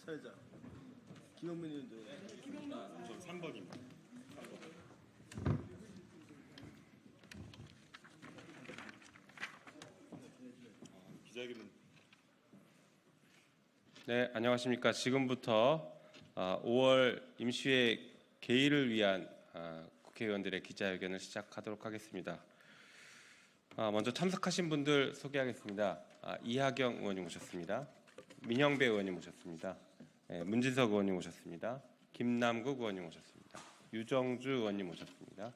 사회자 김용민 의원도. 저 3번입니다. 기자회견은. 네, 안녕하십니까. 지금부터 5월 임시회 개의를 위한 국회의원들의 기자회견을 시작하도록 하겠습니다. 먼저 참석하신 분들 소개하겠습니다. 이하경 의원님 오셨습니다. 민형배 의원님 오셨습니다. 문진석 의원님 오셨습니다. 김남국 의원님 오셨습니다. 유정주 의원님 오셨습니다.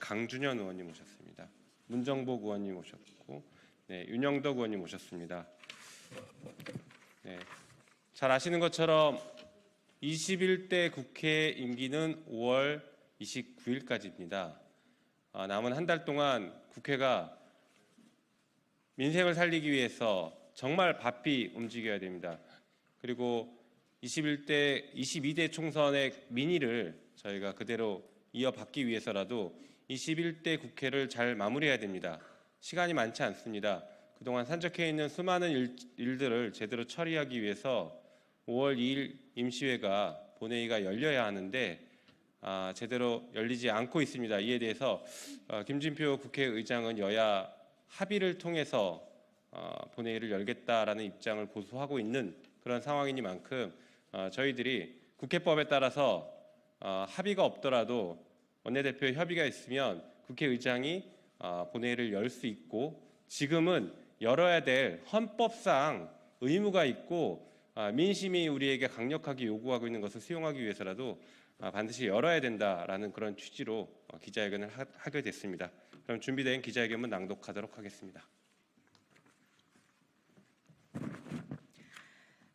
강준현 의원님 오셨습니다. 문정복 의원님 오셨고, 윤영덕 의원님 오셨습니다. 잘 아시는 것처럼 21대 국회 임기는 5월 29일까지입니다. 남은 한 달 동안 국회가 민생을 살리기 위해서 정말 바삐 움직여야 됩니다. 그리고 22대 총선의 민의를 저희가 그대로 이어받기 위해서라도 21대 국회를 잘 마무리해야 됩니다. 시간이 많지 않습니다. 그동안 산적해 있는 수많은 일들을 제대로 처리하기 위해서 5월 2일 임시회가 본회의가 열려야 하는데 제대로 열리지 않고 있습니다. 이에 대해서 김진표 국회의장은 여야 합의를 통해서 본회의를 열겠다라는 입장을 고수하고 있는 그런 상황이니만큼 저희들이 국회법에 따라서 합의가 없더라도 원내대표의 협의가 있으면 국회의장이 본회의를 열 수 있고, 지금은 열어야 될 헌법상 의무가 있고 민심이 우리에게 강력하게 요구하고 있는 것을 수용하기 위해서라도 반드시 열어야 된다라는 그런 취지로 기자회견을 하게 됐습니다. 그럼 준비된 기자회견문 낭독하도록 하겠습니다.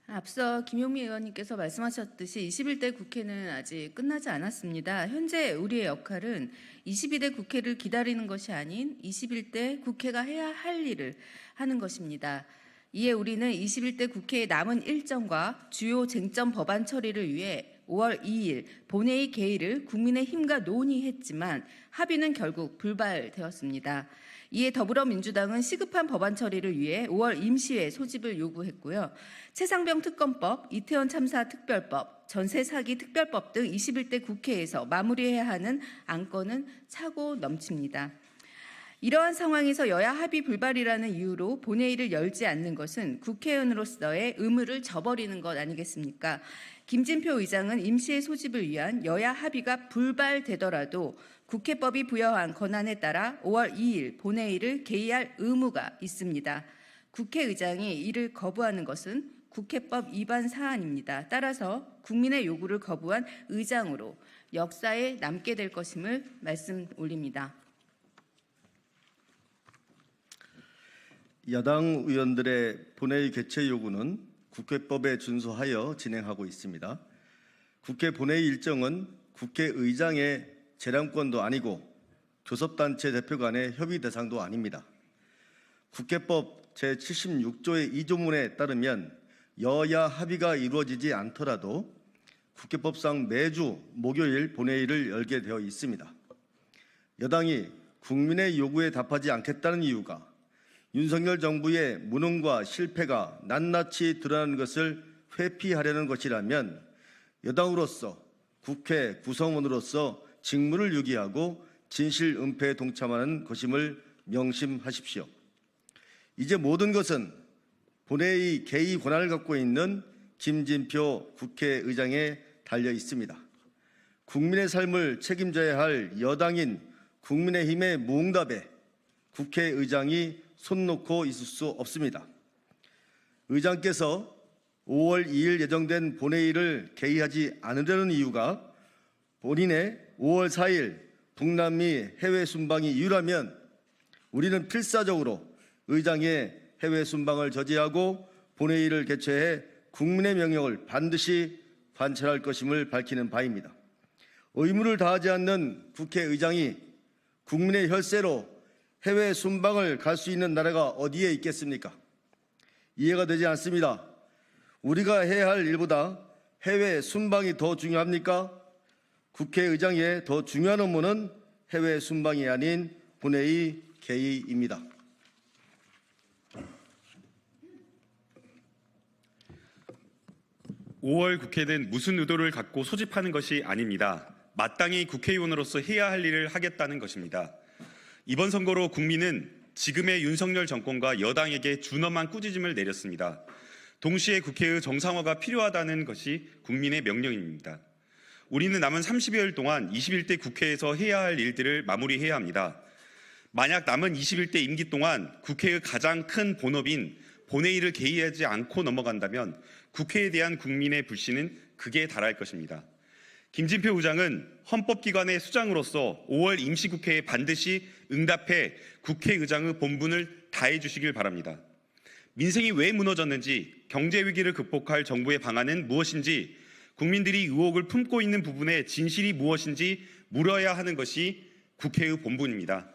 앞서 김용민 의원님께서 말씀하셨듯이 21대 국회는 아직 끝나지 않았습니다. 현재 우리의 역할은 22대 국회를 기다리는 것이 아닌 21대 국회가 해야 할 일을 하는 것입니다. 이에 우리는 21대 국회의 남은 일정과 주요 쟁점 법안 처리를 위해 5월 2일 본회의 개의를 국민의힘과 논의했지만 합의는 결국 불발되었습니다. 이에 더불어민주당은 시급한 법안 처리를 위해 5월 임시회 소집을 요구했고요. 최상병 특검법, 이태원 참사 특별법, 전세 사기 특별법 등 21대 국회에서 마무리해야 하는 안건은 차고 넘칩니다. 이러한 상황에서 여야 합의 불발이라는 이유로 본회의를 열지 않는 것은 국회의원으로서의 의무를 저버리는 것 아니겠습니까? 김진표 의장은 임시회 소집을 위한 여야 합의가 불발되더라도 국회법이 부여한 권한에 따라 5월 2일 본회의를 개의할 의무가 있습니다. 국회의장이 이를 거부하는 것은 국회법 위반 사안입니다. 따라서 국민의 요구를 거부한 의장으로 역사에 남게 될 것임을 말씀 올립니다. 야당 의원들의 본회의 개최 요구는 국회법에 준수하여 진행하고 있습니다. 국회 본회의 일정은 국회의장의 재량권도 아니고 교섭단체 대표 간의 협의 대상도 아닙니다. 국회법 제76조의 2조문에 따르면 여야 합의가 이루어지지 않더라도 국회법상 매주 목요일 본회의를 열게 되어 있습니다. 여당이 국민의 요구에 답하지 않겠다는 이유가 윤석열 정부의 무능과 실패가 낱낱이 드러나는 것을 회피하려는 것이라면 여당으로서 국회 구성원으로서 직무를 유기하고 진실 은폐에 동참하는 것임을 명심하십시오. 이제 모든 것은 본회의 개의 권한을 갖고 있는 김진표 국회의장에 달려 있습니다. 국민의 삶을 책임져야 할 여당인 국민의힘의 무응답에 국회의장이 손 놓고 있을 수 없습니다. 의장께서 5월 2일 예정된 본회의를 개의하지 않으려는 이유가 본인의 5월 4일 북남미 해외 순방이 이유라면 우리는 필사적으로 의장의 해외 순방을 저지하고 본회의를 개최해 국민의 명령을 반드시 관철할 것임을 밝히는 바입니다. 의무를 다하지 않는 국회의장이 국민의 혈세로 해외 순방을 갈 수 있는 나라가 어디에 있겠습니까? 이해가 되지 않습니다. 우리가 해야 할 일보다 해외 순방이 더 중요합니까? 국회의장의 더 중요한 업무는 해외 순방이 아닌 본회의 개의입니다. 5월 국회는 무슨 의도를 갖고 소집하는 것이 아닙니다. 마땅히 국회의원으로서 해야 할 일을 하겠다는 것입니다. 이번 선거로 국민은 지금의 윤석열 정권과 여당에게 준엄한 꾸짖음을 내렸습니다. 동시에 국회의 정상화가 필요하다는 것이 국민의 명령입니다. 우리는 남은 30여일 동안 21대 국회에서 해야 할 일들을 마무리해야 합니다. 만약 남은 21대 임기 동안 국회의 가장 큰 본업인 본회의를 개의하지 않고 넘어간다면 국회에 대한 국민의 불신은 극에 달할 것입니다. 김진표 의장은 헌법기관의 수장으로서 5월 임시국회에 반드시 응답해 국회의장의 본분을 다해 주시길 바랍니다. 민생이 왜 무너졌는지, 경제위기를 극복할 정부의 방안은 무엇인지, 국민들이 의혹을 품고 있는 부분의 진실이 무엇인지 물어야 하는 것이 국회의 본분입니다.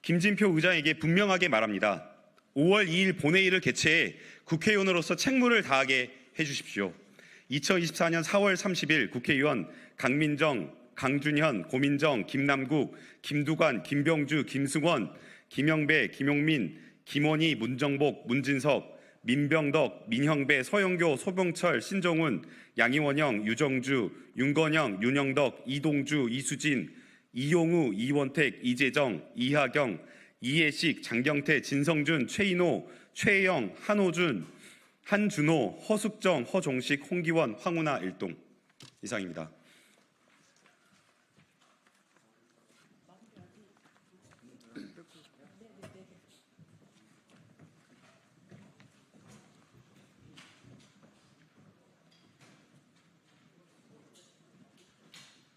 김진표 의장에게 분명하게 말합니다. 5월 2일 본회의를 개최해 국회의원으로서 책무를 다하게 해주십시오. 2024년 4월 30일 국회의원 강민정, 강준현, 고민정, 김남국, 김두관, 김병주, 김승원, 김영배, 김용민, 김원희, 문정복, 문진석, 민병덕, 민형배, 서영교, 소병철, 신정훈, 양이원영, 유정주, 윤건영, 윤영덕, 이동주, 이수진, 이용우, 이원택, 이재정, 이하경, 이해식, 장경태, 진성준, 최인호, 최영, 한호준, 한준호, 허숙정, 허종식, 홍기원, 황운하 일동. 이상입니다.